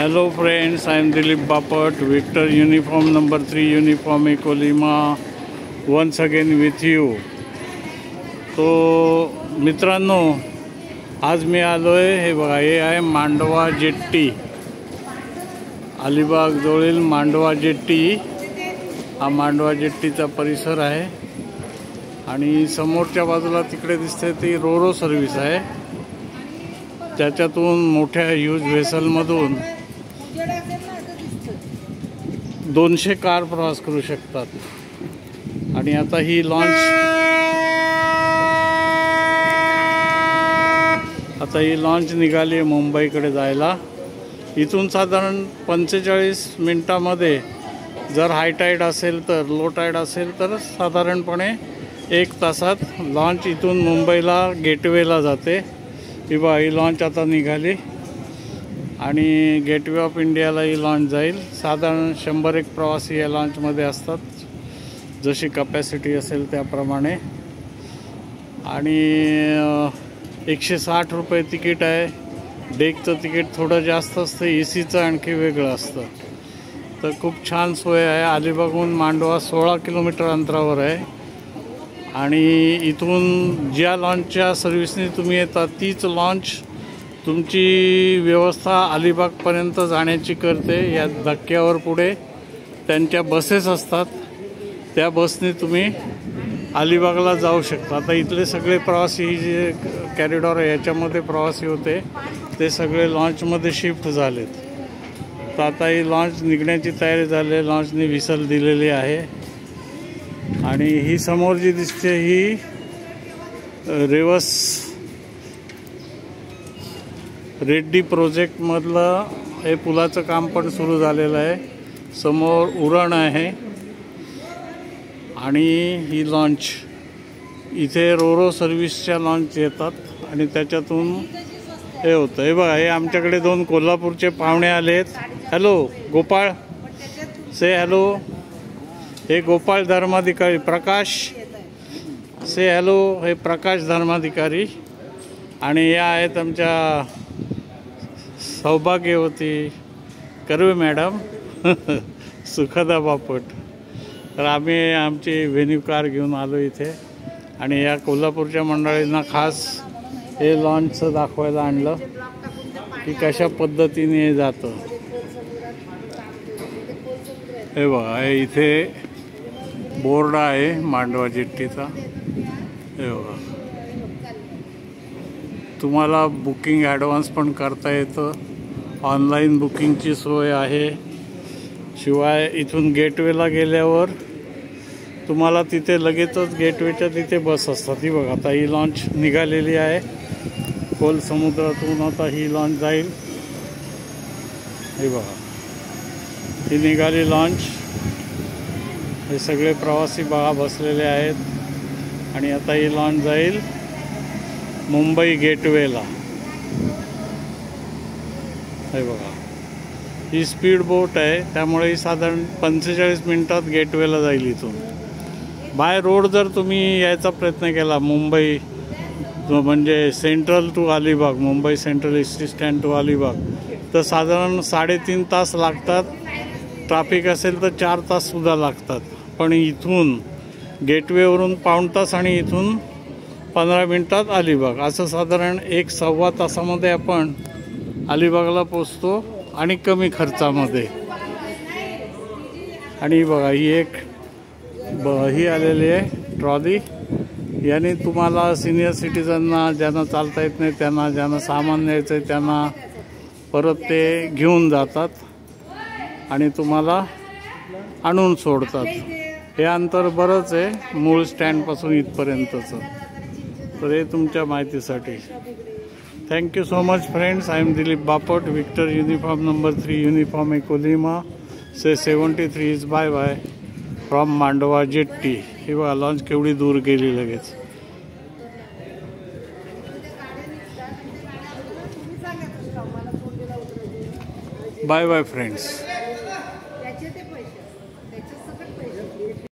Hello friends, I am Dilip Bapat, Victor uniform number 3 uniform Echo Lima, once again with you. तो मित्रांनो, आज मी आलोय, हे बघा, हे आहे मांडवा जेट्टी, अलिबाग जवळील मांडवा जेट्टी. हा मांडवा जेट्टीचा परिसर आहे आणि समोरच्या बाजूला तिकडे दिसते ती रोरो सर्व्हिस आहे. त्याच्यातून मोठ्या ह्यूज व्हेसलमधून 200 कार प्रवास करू शकतात. आणि आता ही लॉन्च निघाली आहे मुंबईकडे जायला. इथून साधारण 45 मिनिटांमध्ये जर हाय टाईड असेल तर, लो टाईड असेल तर साधारणपणे 1 तासात लॉन्च इथून मुंबईला गेटवेला जाते. ही बा, ही लॉन्च आता निघाली आणि गेटवे ऑफ इंडियाला ही लॉन्च जाईल. साधारण 100-1 प्रवासी या लॉन्चमध्ये असतात, जशी कपॅसिटी असेल त्याप्रमाणे. आणि 160 रुपये तिकीट आहे. डेकचं तिकीट थोडं जास्त असतं, ACचं आणखी वेगळं असतं. तर खूप छान सोय आहे. अलिबागहून मांडवा 16 किलोमीटर अंतरावर आहे आणि इथून ज्या लॉन्चच्या सर्व्हिसने तुम्ही येता तीच लॉन्च तुमची व्यवस्था अलिबागपर्यंत जाण्याची करते. या धक्क्यावर पुढे त्यांच्या बसेस असतात, त्या बसने तुम्ही अलिबागला जाऊ शकता. आता इथले सगळे प्रवासी जे कॅरिडॉर आहे याच्यामध्ये प्रवासी होते ते सगळे लॉन्चमध्ये शिफ्ट झालेत. तर आता ही लॉन्च निघण्याची तयारी झाली आहे. लॉन्चने व्हिसल दिलेली आहे आणि ही समोर जी दिसते ही रेड्डी प्रोजेक्टमधलं हे पुलाचं काम पण सुरू झालेलं आहे. समोर उरण आहे आणि ही लॉन्च इथे रोरो सर्व्हिसच्या लॉन्च येतात आणि त्याच्यातून हे होतं. हे बघा, हे आमच्याकडे 2 कोल्हापूरचे पाहुणे आलेत. हॅलो गोपाळ, से हॅलो. हे गोपाळ धर्माधिकारी, प्रकाश, से हॅलो. हे प्रकाश धर्माधिकारी. आणि या आहेत आमच्या सौभाग्यवती कर्वे मॅडम, सुखदा बापट. तर आम्ही आमची व्हेन्यू कार घेऊन आलो इथे आणि या कोल्हापूरच्या मंडळींना खास हे लॉन्चचं दाखवायला आणलं की कशा पद्धतीने हे जातं. हे बघा, हे इथे बोर्ड आहे मांडवा जेट्टीचा. हे बघा, तुम्हाला बुकिंग ॲडव्हान्स पण करता येतं. ऑनलाईन बुकिंगची सोय आहे. शिवाय इथून गेटवेला गेल्यावर तुम्हाला तिथे लगेचच गेटवेच्या तिथे बस असतात. ही बघा, आता ही लॉन्च निघालेली आहे खोल समुद्रातून. आता ही लॉन्च जाईल. हे बघा, ही निघाली लॉन्च. हे सगळे प्रवासी बघा बसलेले आहेत आणि आता ही लॉन्च जाईल मुंबई गेटवेला. हे बघा, ही स्पीड बोट आहे त्यामुळे ही साधारण 45 मिनिटात गेटवेला जाईल. इथून बाय रोड जर तुम्ही यायचा प्रयत्न केला, मुंबई म्हणजे central to Alibag, Mumbai central ST stand to Alibag, तर साधारण 3.5 तास लागतात. ट्रॅफिक असेल तर 4 ताससुद्धा लागतात. पण इथून गेटवेवरून 1.25 तास आणि इथून 15 मिनिटात अलिबाग, असं साधारण 1-1.25 तासामध्ये आपण अलिबागला पोचतो आणि कमी खर्चामध्ये. आणि बघा, ही ही आलेली आहे ट्रॉली. याने तुम्हाला सिनियर सिटीजनना, ज्यांना चालता येत नाही त्यांना, ज्यांना सामान न्यायचं आहे त्यांना परत ते घेऊन जातात आणि तुम्हाला आणून सोडतात. हे अंतर बरंच आहे मूळ स्टँडपासून इथपर्यंतचं. तर हे तुमच्या माहितीसाठी. Thank you so much friends. I am Dilip Bapat, Victor Uniform number 3 uniform Echo Lima, say 73 is bye bye from Mandwa jetty. ही बघा, लॉन्च केवढी दूर गेली लगेच. Bye bye friends.